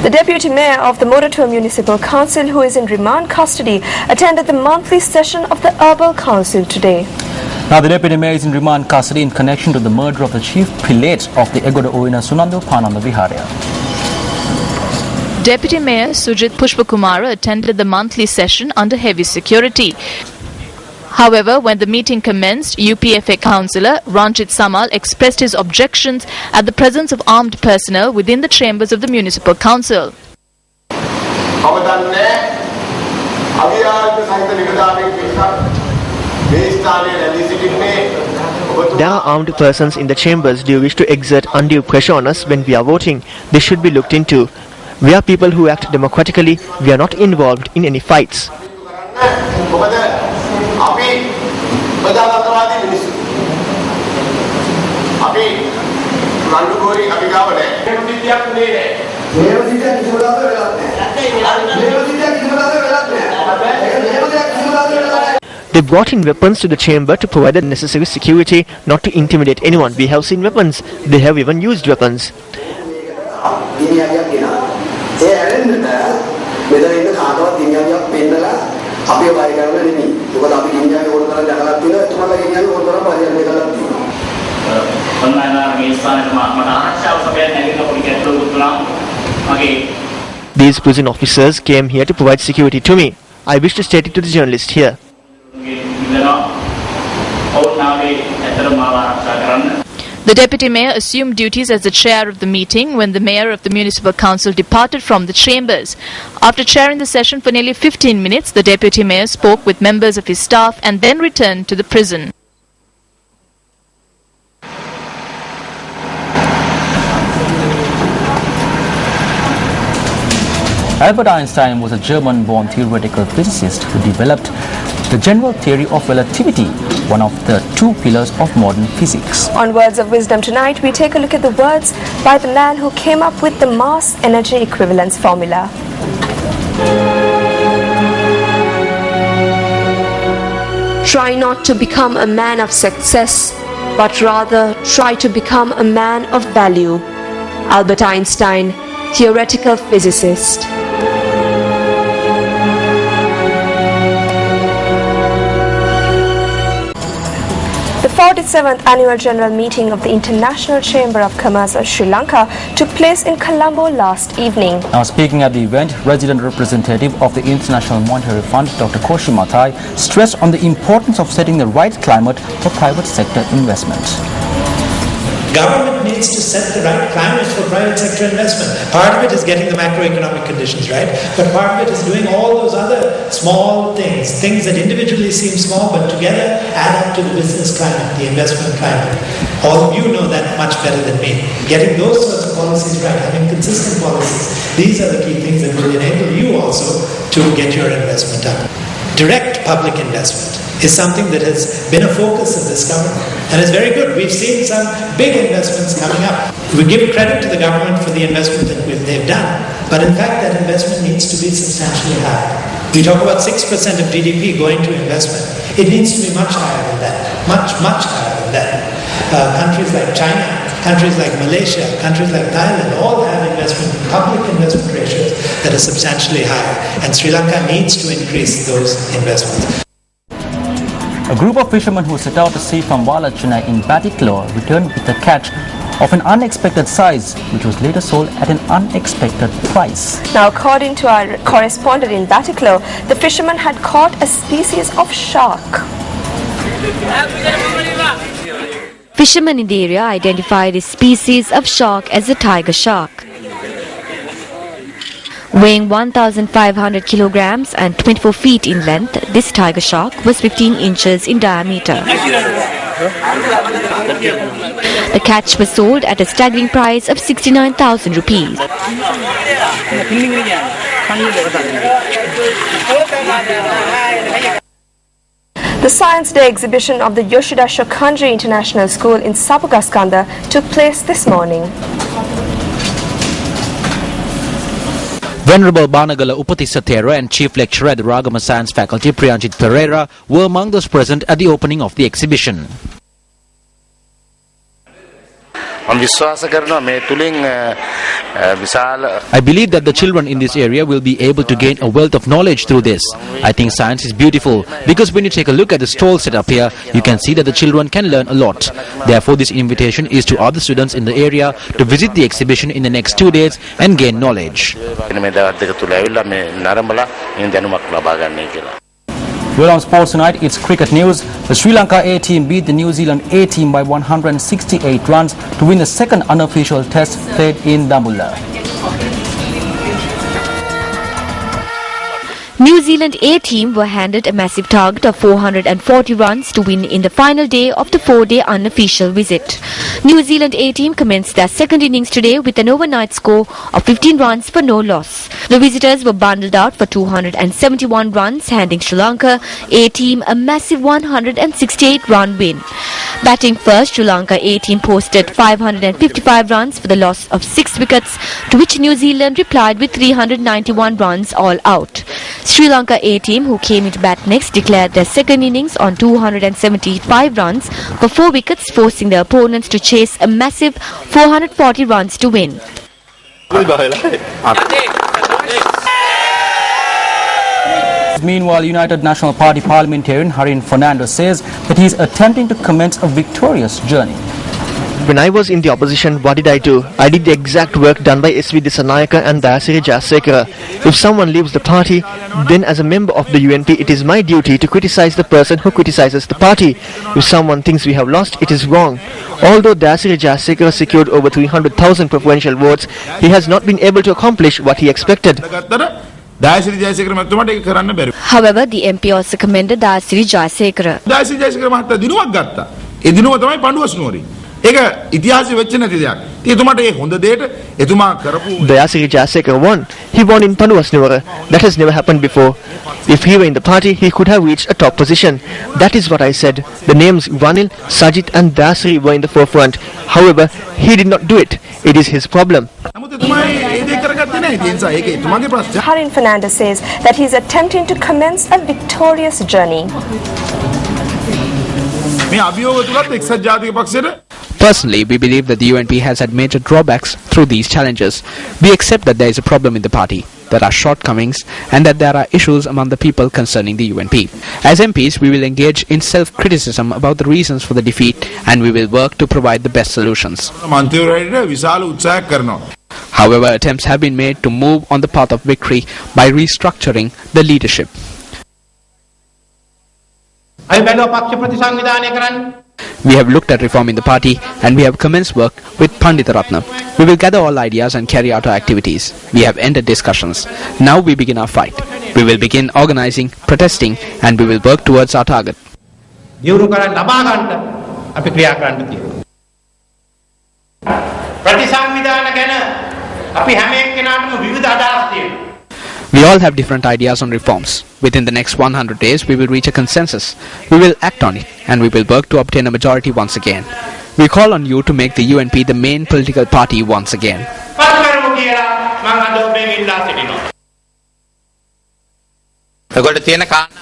The Deputy Mayor of the Moratuwa Municipal Council, who is in remand custody, attended the monthly session of the Herbal Council today. Now, the Deputy Mayor is in remand custody in connection to the murder of the Chief Prelate of the Egoda Oina Sunandu Pananda Viharya. Deputy Mayor Sujit Pushpakumara attended the monthly session under heavy security. However, when the meeting commenced, UPFA councillor Ranjit Samal expressed his objections at the presence of armed personnel within the chambers of the municipal council. There are armed persons in the chambers. Do you wish to exert undue pressure on us when we are voting? This should be looked into. We are people who act democratically. We are not involved in any fights. They brought in weapons to the chamber to provide the necessary security, not to intimidate anyone. We have seen weapons. They have even used weapons. These prison officers came here to provide security to me. I wish to state it to the journalist here. The Deputy Mayor assumed duties as the chair of the meeting when the Mayor of the Municipal Council departed from the chambers. After chairing the session for nearly 15 minutes, the Deputy Mayor spoke with members of his staff and then returned to the prison. Albert Einstein was a German-born theoretical physicist who developed the general theory of relativity, one of the two pillars of modern physics. On Words of Wisdom tonight, we take a look at the words by the man who came up with the mass-energy equivalence formula. Try not to become a man of success, but rather try to become a man of value. Albert Einstein, theoretical physicist. The 47th Annual General Meeting of the International Chamber of Commerce of Sri Lanka took place in Colombo last evening. Now, speaking at the event, resident representative of the International Monetary Fund, Dr. Koshi Mathai, stressed on the importance of setting the right climate for private sector investment. Government needs to set the right climate for private sector investment. Part of it is getting the macroeconomic conditions right, but part of it is doing all those other small things that individually seem small but together add up to the business climate, the investment climate. All of you know that much better than me. Getting those sorts of policies right, having consistent policies, these are the key things that will enable you also to get your investment up. Direct public investment is something that has been a focus of this government, and it's very good. We've seen some big investments coming up. We give credit to the government for the investment that they've done, but in fact that investment needs to be substantially higher. We talk about 6% of GDP going to investment. It needs to be much higher than that, much higher than that. Countries like China, countries like Malaysia, countries like Thailand all have public investment ratios that are substantially higher, and Sri Lanka needs to increase those investments. A group of fishermen who set out to sea from Wala Chennai in Batticaloa returned with a catch of an unexpected size, which was later sold at an unexpected price. Now, according to our correspondent in Batticaloa, the fishermen had caught a species of shark. Fishermen in the area identified this species of shark as a tiger shark. Weighing 1,500 kilograms and 24 feet in length, this tiger shark was 15 inches in diameter. The catch was sold at a staggering price of 69,000 rupees. The Science Day exhibition of the Yoshida Shokanji International School in Sapugaskanda took place this morning. Venerable Banagala Upatissa Thera and Chief Lecturer at the Ragama Science Faculty Priyanjit Pereira were among those present at the opening of the exhibition. මම විශ්වාස කරනවා මේ තුලින් විශාල I believe that the children in this area will be able to gain a wealth of knowledge through this. I think science is beautiful because when you take a look at the stall set up here, you can see that the children can learn a lot. Therefore, this invitation is to other students in the area to visit the exhibition in the next 2 days and gain knowledge. මේ දවස් දෙක තුල ඇවිල්ලා මේ නරඹලා මේ දැනුමක් ලබා ගන්නයි කියලා. Well, on sports tonight, it's cricket news. The Sri Lanka A team beat the New Zealand A team by 168 runs to win the second unofficial test played in Dambulla. New Zealand A team were handed a massive target of 440 runs to win in the final day of the 4-day unofficial visit. New Zealand A team commenced their second innings today with an overnight score of 15 runs for no loss. The visitors were bundled out for 271 runs, handing Sri Lanka A team a massive 168-run win. Batting first, Sri Lanka A team posted 555 runs for the loss of 6 wickets, to which New Zealand replied with 391 runs all out. Sri Lanka A team, who came into bat next, declared their second innings on 275 runs for 4 wickets, forcing their opponents to chase a massive 440 runs to win. Meanwhile, United National Party parliamentarian Harin Fernando says that he is attempting to commence a victorious journey. When I was in the opposition, what did I do? I did the exact work done by S.V. Dissanayaka and Dayasiri Jayasekara. If someone leaves the party, then as a member of the UNP, it is my duty to criticize the person who criticizes the party. If someone thinks we have lost, it is wrong. Although Dayasiri Jayasekara secured over 300,000 preferential votes, he has not been able to accomplish what he expected. However, the MP also commended Dayasiri Jayasekara. Dayasiri Jayasekara won. He won in Panuwasnuwara. That has never happened before. If he were in the party, he could have reached a top position. That is what I said. The names Ranil, Sajit and Dayasiri were in the forefront. However, he did not do it. It is his problem. Harin Fernandez says that he is attempting to commence a victorious journey. Personally, we believe that the UNP has had major drawbacks through these challenges. We accept that there is a problem in the party, there are shortcomings, and that there are issues among the people concerning the UNP. As MPs, we will engage in self-criticism about the reasons for the defeat, and we will work to provide the best solutions. However, attempts have been made to move on the path of victory by restructuring the leadership. We have looked at reform in the party and we have commenced work with Pandita Ratna. We will gather all ideas and carry out our activities. We have ended discussions. Now we begin our fight. We will begin organizing, protesting, and we will work towards our target. We all have different ideas on reforms. Within the next 100 days, we will reach a consensus. We will act on it, and we will work to obtain a majority once again. We call on you to make the UNP the main political party once again.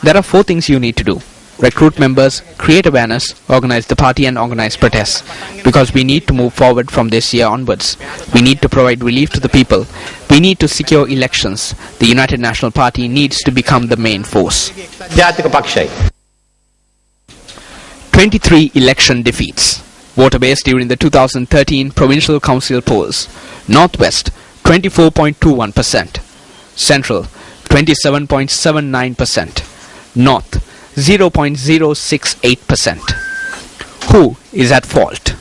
There are 4 things you need to do. Recruit members, create awareness, organize the party and organize protests. Because we need to move forward from this year onwards. We need to provide relief to the people. We need to secure elections. The United National Party needs to become the main force. 23 election defeats. Voter base during the 2013 Provincial Council polls. Northwest 24.21%. Central 27.79%. North 0.068%. Who is at fault?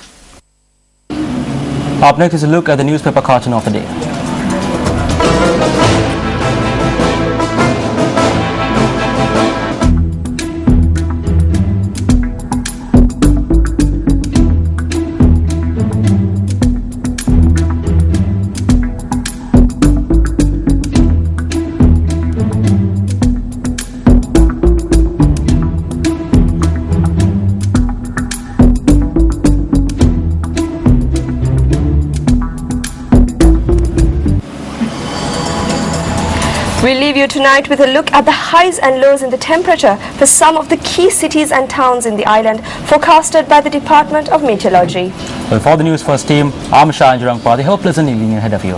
Up next is a look at the newspaper cartoon of the day. We'll leave you tonight with a look at the highs and lows in the temperature for some of the key cities and towns in the island, forecasted by the Department of Meteorology. Well, for the News First team, I'm Shah Jurangpa. Have a pleasant evening ahead of you.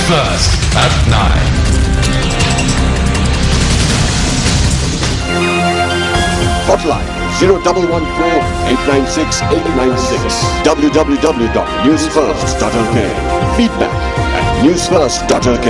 First at 9. Hotline 0114-896-896. www.newsfirst.lk. Feedback at newsfirst.lk.